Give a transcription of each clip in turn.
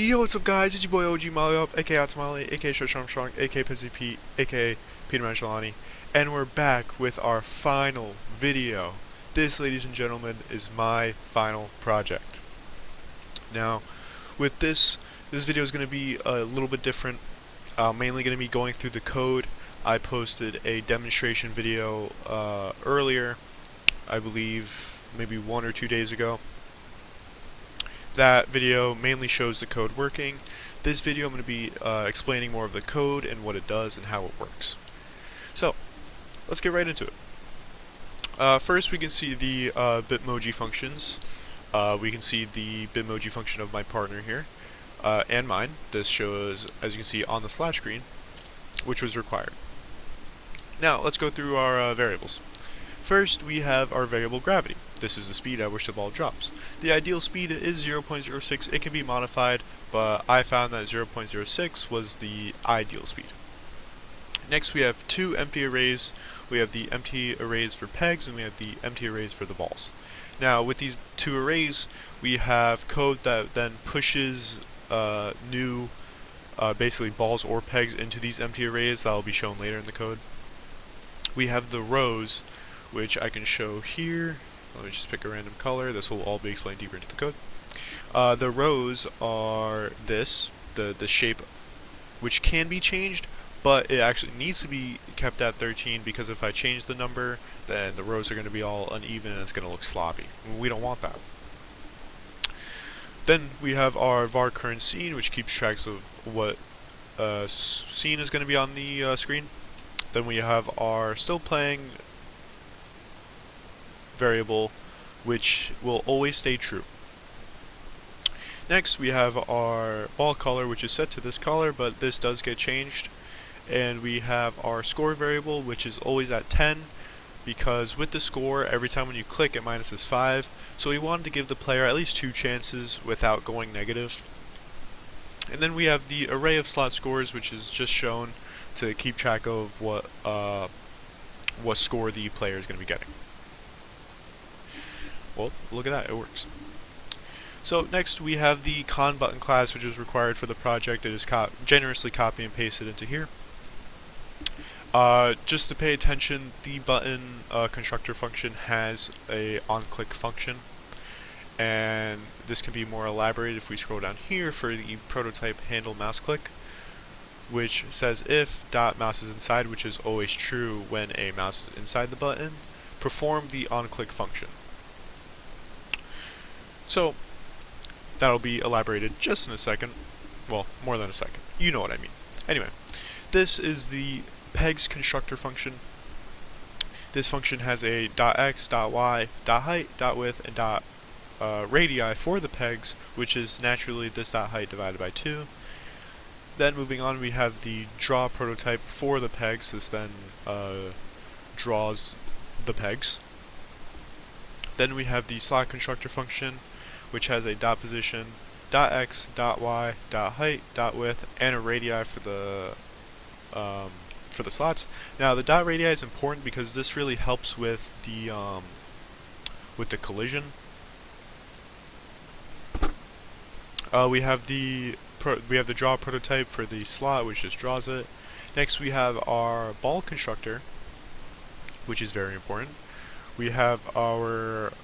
Yo, what's up guys, it's your boy OG Molly Up, aka Atamali, aka Stretch Armstrong, aka Pizzy Pete, aka Peter Manchelani, and we're back with our final video. This, ladies and gentlemen, is my final project. Now, with this video is going to be a little bit different. Mainly going to be going through the code. I posted a demonstration video earlier, I believe maybe 1 or 2 days ago. That video mainly shows the code working. This video I'm going to be explaining more of the code and what it does and how it works. So, let's get right into it. First we can see the Bitmoji functions. We can see the Bitmoji function of my partner here, and mine. This shows, as you can see on the splash screen, which was required. Now, let's go through our variables. First, we have our variable gravity. This is the speed at which the ball drops. The ideal speed is 0.06. It can be modified, but I found that 0.06 was the ideal speed. Next, we have two empty arrays. We have the empty arrays for pegs, and we have the empty arrays for the balls. Now, with these two arrays, we have code that then pushes new basically balls or pegs into these empty arrays. That will be shown later in the code. We have the rows, which I can show here. Let me just pick a random color. This will all be explained deeper into the code. The rows are the shape, which can be changed, but it actually needs to be kept at 13 because if I change the number, then the rows are going to be all uneven and it's going to look sloppy. We don't want that. Then we have our var current scene, which keeps tracks of what scene is going to be on the screen. Then we have our still playing variable, which will always stay true. Next, we have our ball color, which is set to this color, but this does get changed. And we have our score variable, which is always at 10, because with the score, every time when you click, it minuses 5. So we wanted to give the player at least 2 chances without going negative. And then we have the array of slot scores, which is just shown to keep track of what score the player is going to be getting. Well, look at that, it works. So next we have the con button class, which is required for the project. It is generously copy and pasted into here. Just to pay attention, the button constructor function has a on-click function, and this can be more elaborated if we scroll down here for the prototype handle mouse click, which says if dot mouse is inside, which is always true when a mouse is inside the button, perform the on-click function. So, that'll be elaborated just in a second. Well, more than a second. You know what I mean. Anyway, this is the pegs constructor function. This function has a .x, .y, .height, .width, and .radii for the pegs, which is naturally this .height divided by 2. Then moving on, we have the draw prototype for the pegs. This then draws the pegs. Then we have the slot constructor function, which has a dot position, dot x, dot y, dot height, dot width, and a radii for the slots. Now the dot radii is important because this really helps with the collision. We have the draw prototype for the slot, which just draws it. Next we have our ball constructor, which is very important. We have our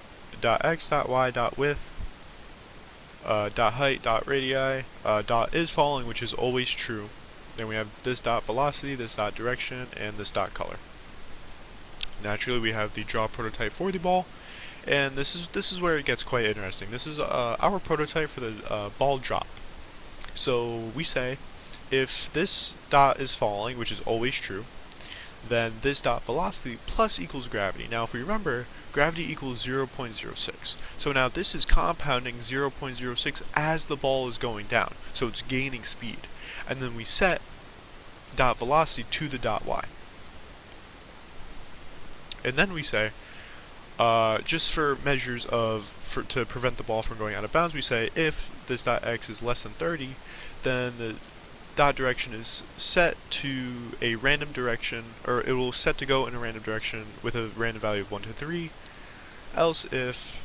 .x, .y, .width, .height, .radii, .is falling, which is always true. Then we have this .velocity, this .direction, and this .color. Naturally, we have the draw prototype for the ball, and this is where it gets quite interesting. This is our prototype for the ball drop. So we say if this dot is falling, which is always true, then this dot velocity plus equals gravity. Now if we remember, gravity equals 0.06. So now this is compounding 0.06 as the ball is going down. So it's gaining speed. And then we set dot velocity to the dot y. And then we say, just for measures to prevent the ball from going out of bounds, we say if this dot x is less than 30, then the dot direction is set to a random direction, or it will set to go in a random direction with a random value of 1 to 3. Else, if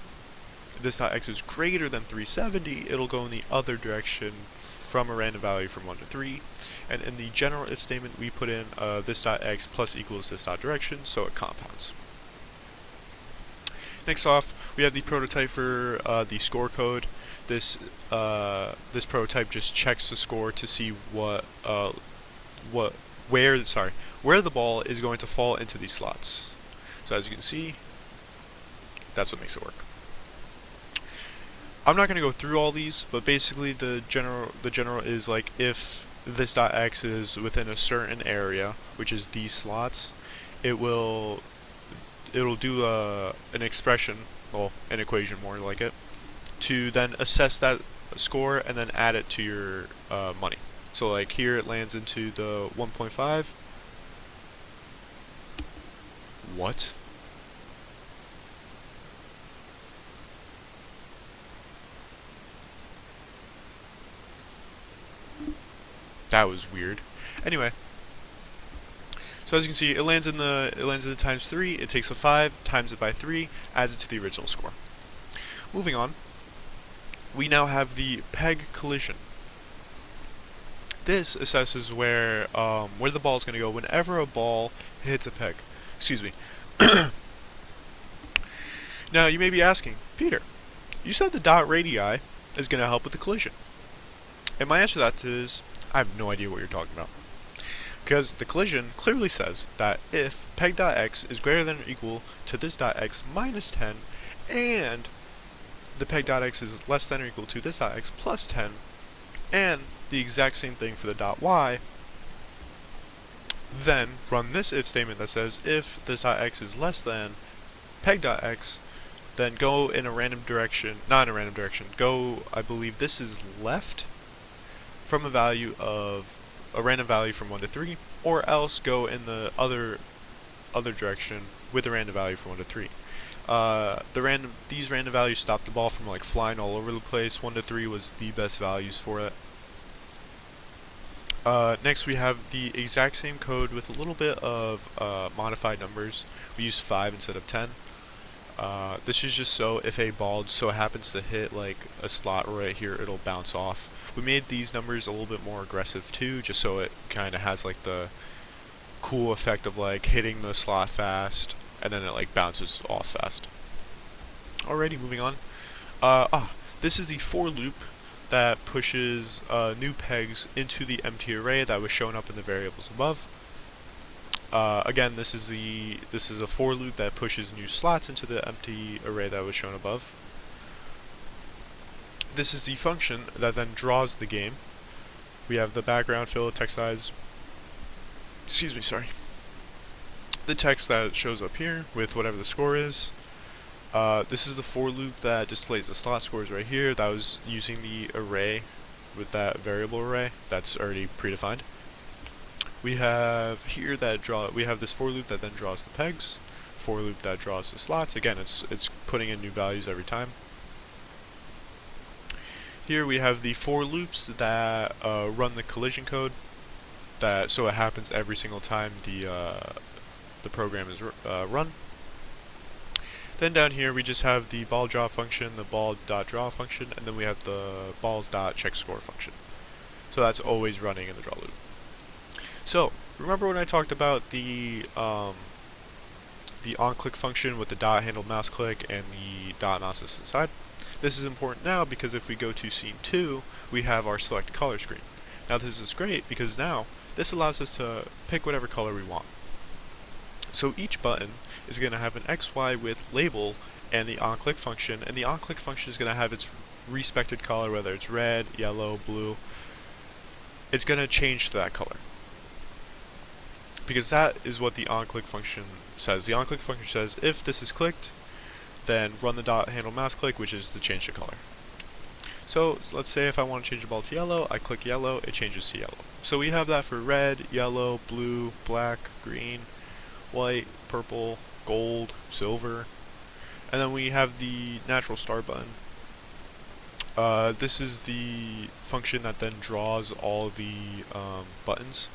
this dot x is greater than 370, it'll go in the other direction from a random value from 1 to 3. And in the general if statement, we put in this dot x plus equals this dot direction, so it compounds. Next off, we have the prototype for the score code. This prototype just checks the score to see where the ball is going to fall into these slots. So as you can see, that's what makes it work. I'm not going to go through all these, but basically the general is like if this dot x is within a certain area, which is these slots, it'll do an expression, well, an equation more like it, to then assess that score and then add it to your money. So like here it lands into the 1.5. What? That was weird. Anyway, so as you can see, it lands in the times 3. It takes a 5, times it by 3, adds it to the original score. Moving on, we now have the peg collision. This assesses where the ball is going to go whenever a ball hits a peg. Excuse me. Now you may be asking, Peter, you said the dot radii is going to help with the collision. And my answer to that is, I have no idea what you're talking about. Because the collision clearly says that if peg.x is greater than or equal to this dot x minus 10, and the peg.x is less than or equal to this dot x plus 10, and the exact same thing for the dot y, then run this if statement that says if this dot x is less than peg.x, then go in a random direction, not in a random direction, go, I believe this is left, from a value of a random value from 1 to 3, or else go in the other direction with a random value from 1 to 3. These random values stop the ball from like flying all over the place. 1 to 3 was the best values for it. Next we have the exact same code with a little bit of modified numbers. We use 5 instead of 10. This is just so if a ball so happens to hit like a slot right here, it'll bounce off. We made these numbers a little bit more aggressive too, just so it kind of has like the cool effect of like hitting the slot fast and then it like bounces off fast. Alrighty, moving on. This is the for loop that pushes new pegs into the empty array that was shown up in the variables above. Again, this is a for loop that pushes new slots into the empty array that was shown above. This is the function that then draws the game. We have the background fill, text size. Excuse me, sorry. The text that shows up here with whatever the score is. This is the for loop that displays the slot scores right here. That was using the array with that variable array that's already predefined. We have here we have this for loop that then draws the pegs, for loop that draws the slots. Again, it's putting in new values every time. Here we have the for loops that run the collision code, so it happens every single time the program is run. Then down here we just have the ball draw function, the ball.draw function, and then we have the balls.checkScore function. So that's always running in the draw loop. So remember when I talked about the onClick function with the dot handled mouse click and the dot mouse inside? This is important now because if we go to scene 2, we have our select color screen. Now this is great because now this allows us to pick whatever color we want. So each button is going to have an XY with label and the onClick function, and the onClick function is going to have its respected color, whether it's red, yellow, blue. It's going to change to that color, because that is what the onClick function says. The onClick function says if this is clicked, then run the dot handle mouse click, which is to change the color. So let's say if I want to change the ball to yellow, I click yellow, it changes to yellow. So we have that for red, yellow, blue, black, green, white, purple, gold, silver, and then we have the natural star button. This is the function that then draws all the buttons.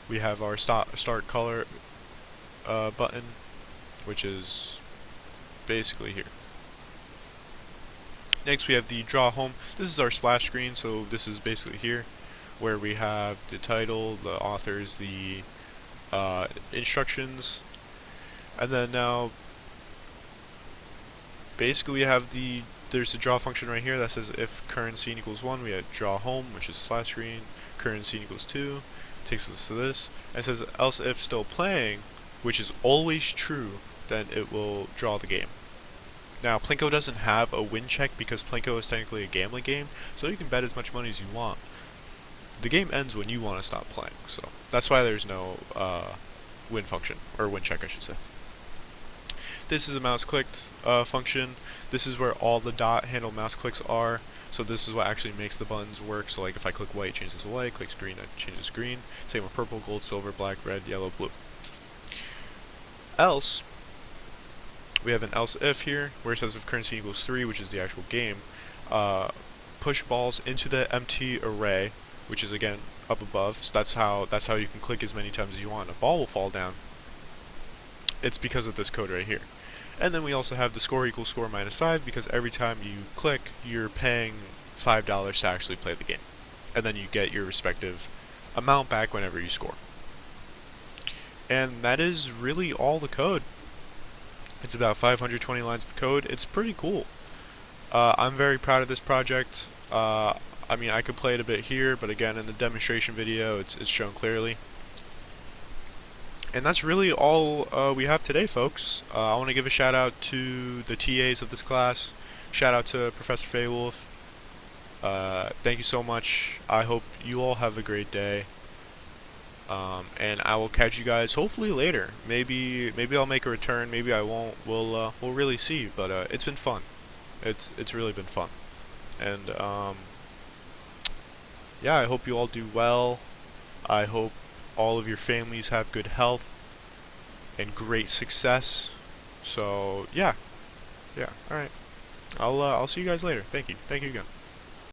We have our start color button, which is basically here. Next we have the draw home. This is our splash screen, so this is basically here where we have the title, the authors, the instructions, and then now basically we have there's the draw function right here that says if current scene equals 1, we have draw home, which is splash screen, current scene equals 2, takes us to this, and it says else if still playing, which is always true, then it will draw the game. Now, Plinko doesn't have a win check because Plinko is technically a gambling game, so you can bet as much money as you want. The game ends when you want to stop playing, so that's why there's no win function, or win check I should say. This is a mouse clicked function. This is where all the dot handle mouse clicks are, so this is what actually makes the buttons work. So like if I click white, it changes to white, clicks green, it changes green. Same with purple, gold, silver, black, red, yellow, blue. Else, we have an else if here, where it says if currency equals 3, which is the actual game, push balls into the empty array, which is again up above. So that's how you can click as many times as you want. A ball will fall down. It's because of this code right here. And then we also have the score equals score minus 5, because every time you click, you're paying $5 to actually play the game. And then you get your respective amount back whenever you score. And that is really all the code. It's about 520 lines of code. It's pretty cool. I'm very proud of this project. I mean, I could play it a bit here, but again, in the demonstration video, it's shown clearly. And that's really all we have today, folks. I want to give a shout out to the TAs of this class. Shout out to Professor Faywolf. Thank you so much. I hope you all have a great day. And I will catch you guys hopefully later. Maybe I'll make a return. Maybe I won't. We'll really see. But it's been fun. It's really been fun. And yeah, I hope you all do well. I hope all of your families have good health and great success. So yeah, all right. I'll see you guys later. Thank you again.